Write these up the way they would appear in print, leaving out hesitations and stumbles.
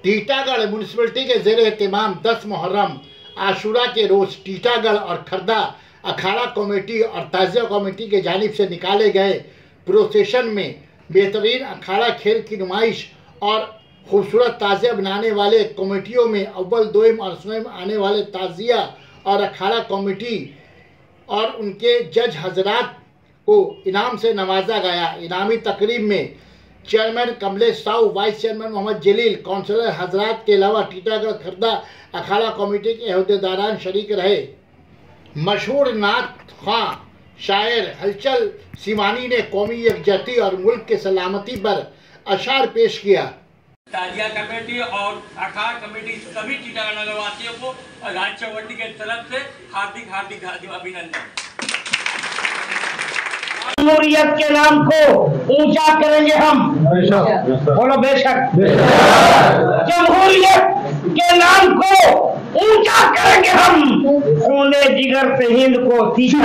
Titagarh municipality के ज़ेरे एहतमाम 10 मुहर्रम आशूरा के रोज टीटागढ़ और खर्दा अखाड़ा कमेटी और ताजिया कमेटी के जानिब से निकाले गए प्रोसेशन में बेहतरीन अखाड़ा खेल की नुमाइश और खूबसूरत ताजिया बनाने वाले कमेटियों में अव्वल दोइम और स्वयं आने वाले ताजिया और अखाड़ा कमेटी और उनके जज हजरात को इनाम से नवाजा गया। इनामी तकरीब में chairman Kamlesh Sahu, vice chairman Mohammad Jalil, councillor हजरात के अलावा टीटागढ़ खर्दा अखाड़ा कमेटी के अहदेदारान शरीक रहे। मशहूर नात ख्वां शायर हलचल सीमानी ने कौमी यकजहती और मुल्क के सलामती पर अशार पेश किया। ताजिया कमेटी और अखाड़ा कमेटी सभी टीटागढ़ नगरवासियों को राज चौवटी के तरफ से हार्दिक अभिनंदन। जमहूरियत के नाम को ऊंचा करेंगे हम, बोलो बेशक। जमहूरियत के नाम को ऊंचा करेंगे हम, खूने जिगर से हिंद को तीखा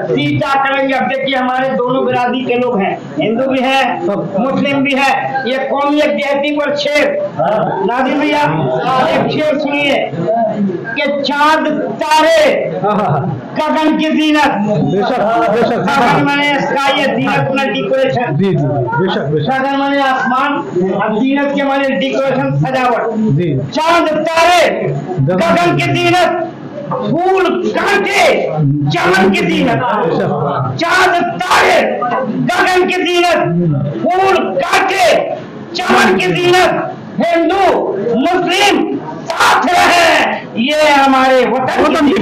तीजा करेंगे। अब देखिए हमारे दोनों बिरादरी के लोग हैं, हिंदू भी है मुस्लिम भी है। ये कौमी यकजहती पर शेर नाज़िम भैया एक शेर सुनिए कि चांद तारे गगन की जीनत, गगन माने स्काई, जीनत माने डेकोरेशन, गगन माने आसमान और जीनत के माने डेकोरेशन सजावट। चांद तारे गगन की जीनत, फूल कांटे चमन की जीनत। चांद तारे गगन की जीनत, फूल कांटे चमन की जीनत। हिंदू मुस्लिम साथ रहे, ये हमारे वतन की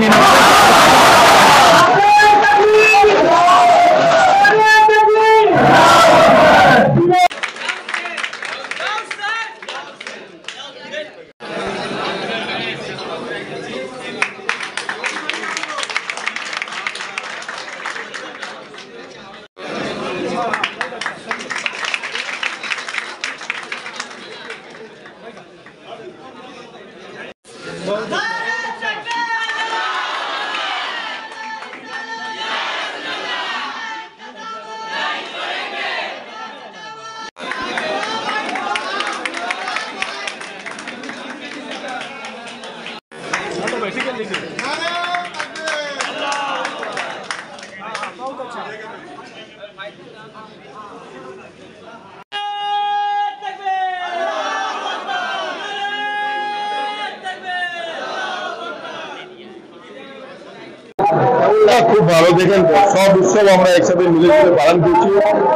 খুব ভালো। দেখেন সব উৎসব আমরা একসাথে মিলে পালন করছি,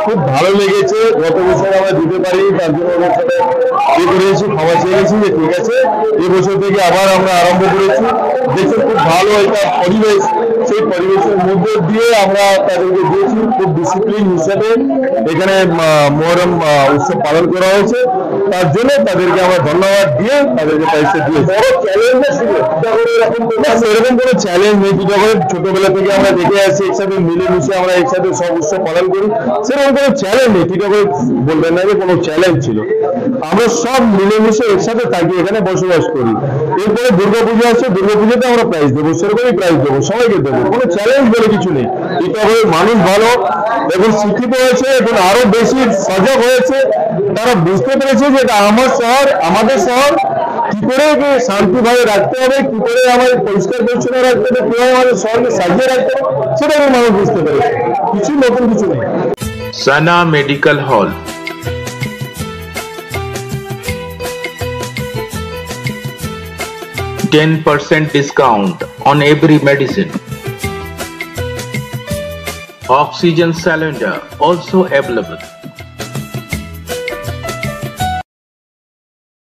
খুব ভালো লেগেছে। গত বছর আমরা দিতে পারি, তার জন্য সাথে ইয়ে করেছি, ক্ষমা চেয়েছি যে ঠিক আছে এবছর থেকে আবার আমরা আরম্ভ করেছি। দেখছেন খুব ভালো একটা পরিবেশ, সেই পরিবেশের মধ্যে দিয়ে আমরা তাদেরকে দিয়েছি। খুব ডিসিপ্লিন হিসাবে এখানে মহরম উৎসব পালন করা হয়েছে, তার জন্য তাদেরকে আমরা ধন্যবাদ দিয়ে তাদেরকে পয়সা দিয়েছি। এরকম কোনো চ্যালেঞ্জ নেই। টিটাগড়ের ছোটবেলা থেকে আমরা দেখে আসছি একসাথে মিলেমিশে আমরা একসাথে সব উৎসব পালন করি, সেরকম কোনো চ্যালেঞ্জ নেই। টিটাগড় বলবেন না যে কোনো চ্যালেঞ্জ ছিল, আমরা সব মিলেমিশে একসাথে থাকি, এখানে বসবাস করি। এরপরে দুর্গাপুজো আছে, দুর্গাপুজোতে আমরা প্রাইজ দেবো, সেরকমই প্রাইজ দেবো, সবাইকে দেবো, কোনো চ্যালেঞ্জ বলে কিছু নেই। টিটাগড়ের মানুষ ভালো, এখন শিক্ষিত হয়েছে, এখন আরো বেশি সজাগ হয়েছে। তারা বুঝতে পেরেছে যে এটা আমার শহর, আমাদের শহর, কি করে শান্তিভাবে রাখতে হবে, কি করে আমাদের পরিষ্কার পরিচ্ছন্ন রাখতে হবে, কিভাবে আমাদের শহরকে সাজিয়ে রাখতে হবে, সেটা মানুষ বুঝতে পেরেছে। কিছু নতুন কিছু নেই। সানা medical hall, 10% discount on every medicine. Oxygen cylinder also available.